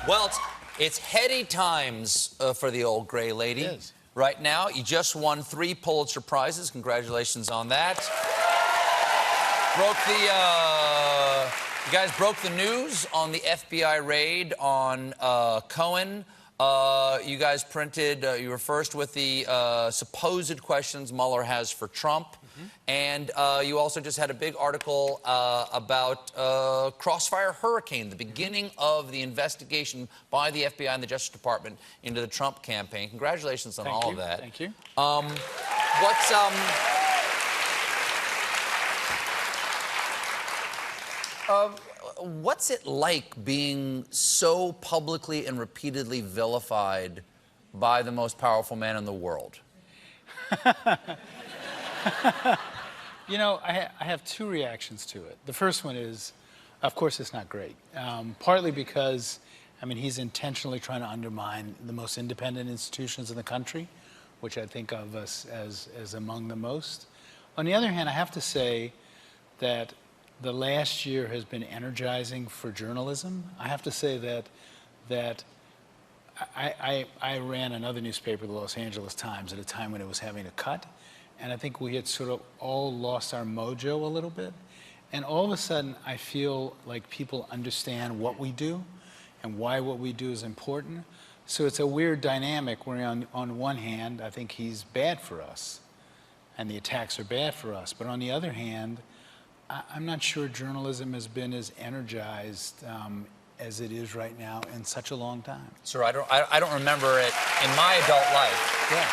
Well, it's heady times for the old gray lady. It is. Right now, you just won 3 Pulitzer Prizes. Congratulations on that. You guys broke the news on the FBI raid on Cohen. You guys printed, you were first with the supposed questions Mueller has for Trump. And you also just had a big article about Crossfire Hurricane, the beginning of the investigation by the FBI and the Justice Department into the Trump campaign. Congratulations on all of that. Thank you. What's it like being so publicly and repeatedly vilified by the most powerful man in the world? You know, I have 2 reactions to it. The first one is, of course, it's not great. Partly because, I mean, he's intentionally trying to undermine the most independent institutions in the country, which I think of us as among the most. On the other hand, I have to say that the last year has been energizing for journalism. I have to say that I ran another newspaper, the Los Angeles Times, at a time when it was having a cut. And I think we had sort of all lost our mojo a little bit. And all of a sudden, I feel like people understand what we do and why what we do is important. So it's a weird dynamic where on one hand, I think he's bad for us and the attacks are bad for us. But on the other hand, I'm not sure journalism has been as energized as it is right now in such a long time. Sir, I don't remember it in my adult life. Yeah.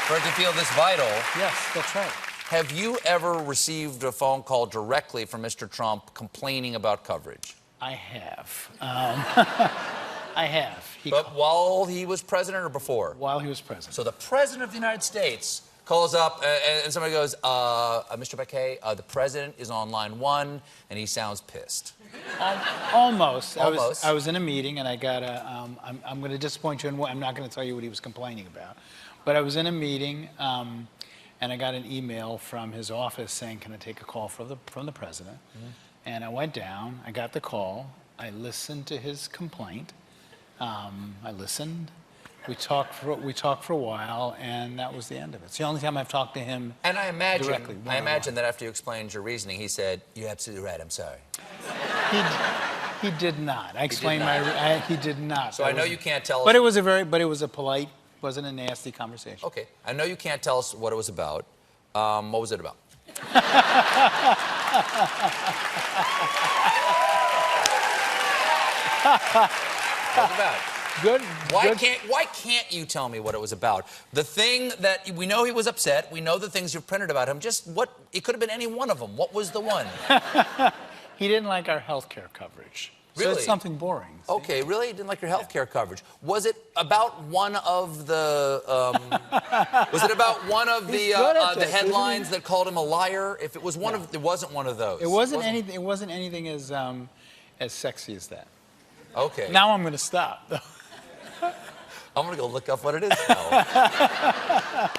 For it to feel this vital. Yes, that's right. Have you ever received a phone call directly from Mr. Trump complaining about coverage? I have. I have. But while he was president or before? While he was president. So the president of the United States calls up and somebody goes, Mr. Baquet, the president is on line 1 and he sounds pissed. Almost. Almost. I was in a meeting and I got I'm going to disappoint you, and I'm not going to tell you what he was complaining about. But I was in a meeting and I got an email from his office saying, can I take a call from the president? And I went down, I got the call, I listened to his complaint. I listened. We talked for a while, and that was the end of it. It's the only time I've talked to him and I imagine, directly. I imagine that after you explained your reasoning, he said, "You're absolutely right. I'm sorry." He did not. I explained he did not. So I know you can't tell us. But it was a polite, wasn't a nasty conversation. Okay. I know you can't tell us what it was about. What was it about? What was it about? Good. Why can't you tell me what it was about? The thing that we know he was upset. We know the things you've printed about him. Just what? It could have been any one of them. What was the one? He didn't like our health care coverage. Really? So it's something boring. See? Okay, really? He didn't like your health care coverage. Was it about one of the? Was it about one of the headlines that called him a liar? If it was one of, it wasn't one of those. It wasn't anything. It wasn't anything as sexy as that. Okay. Now I'm going to stop. I'm going to go look up what it is now.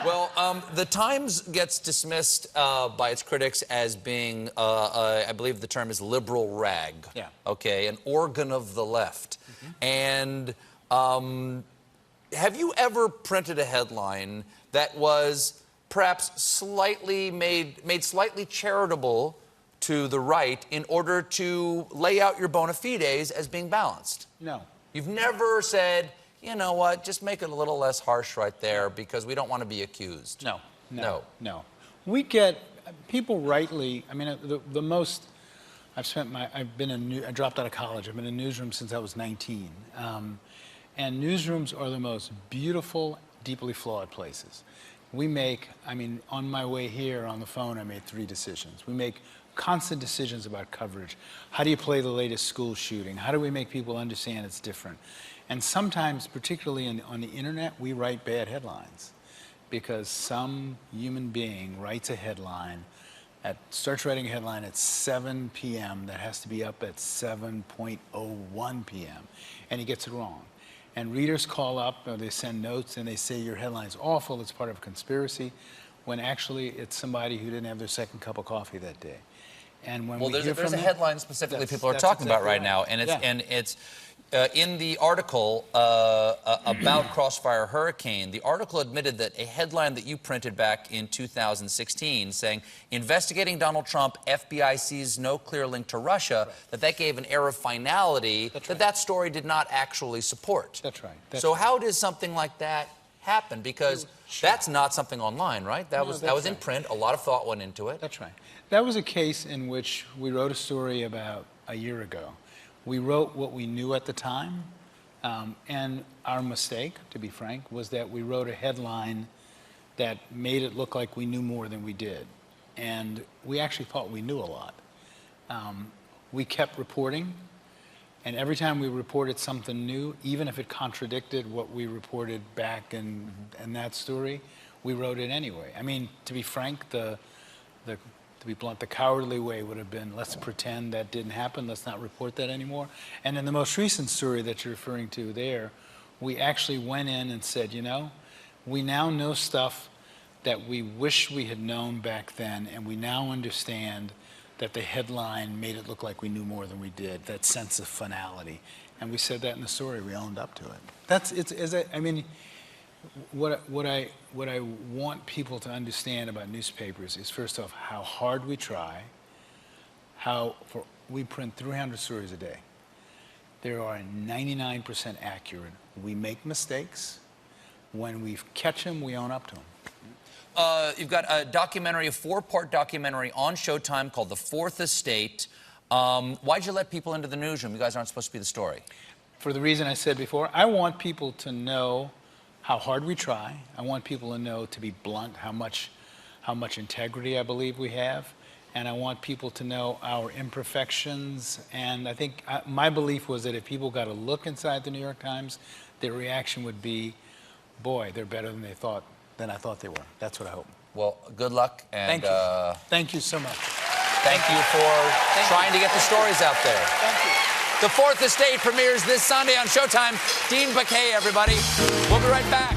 Well, the Times gets dismissed by its critics as being, I believe the term is liberal rag. Yeah. Okay, an organ of the left. And have you ever printed a headline that was perhaps slightly made slightly charitable to the right in order to lay out your bona fides as being balanced? No. You've never said, you know what, just make it a little less harsh right there because we don't want to be accused. No. We get people rightly, I mean, the most, I dropped out of college. I've been in a newsroom since I was 19. And newsrooms are the most beautiful, deeply flawed places. We make, I mean, on my way here on the phone, I made 3 decisions. We make constant decisions about coverage. How do you play the latest school shooting? How do we make people understand it's different? And sometimes, particularly on the internet, we write bad headlines because some human being writes a headline, starts writing a headline at 7 p.m. that has to be up at 7:01 p.m. and he gets it wrong. And readers call up or they send notes and they say your headline's awful, it's part of a conspiracy, when actually it's somebody who didn't have their second cup of coffee that day. And when Well, we hear there's from a them, headline specifically people are that's talking about exactly right right. now, and Yeah. it's in the article about Crossfire Hurricane. The article admitted that a headline that you printed back in 2016 saying, investigating Donald Trump, FBI sees no clear link to Russia, that gave an air of finality that story did not actually support. That's right. That's So right. how does something like that happen? Because that's not something online, right? That was in right. print. A lot of thought went into it. That's right. That was a case in which we wrote a story about a year ago. We wrote what we knew at the time, and our mistake, to be frank, was that we wrote a headline that made it look like we knew more than we did. And we actually thought we knew a lot. We kept reporting, and every time we reported something new, even if it contradicted what we reported back in that story, we wrote it anyway. I mean, to be frank, to be blunt, the cowardly way would have been, let's pretend that didn't happen, let's not report that anymore. And in the most recent story that you're referring to there, we actually went in and said, you know, we now know stuff that we wish we had known back then, and we now understand that the headline made it look like we knew more than we did, that sense of finality. And we said that in the story, we owned up to it. I mean, what I want people to understand about newspapers is, first off, how hard we try, we print 300 stories a day. They are 99% accurate. We make mistakes. When we catch them, we own up to them. You've got a documentary, a 4-part documentary on Showtime called The Fourth Estate. Why'd you let people into the newsroom? You guys aren't supposed to be the story. For the reason I said before, I want people to know how hard we try. I want people to know, to be blunt, how much integrity I believe we have. And I want people to know our imperfections. And I think my belief was that if people got a look inside the New York Times, their reaction would be, boy, they're better than I thought they were. That's what I hope. Well, good luck. And, Thank you. Thank you so much. Thank you for trying to get the stories out there. Thank you. The Fourth Estate premieres this Sunday on Showtime. Dean Baquet, everybody. We'll be right back.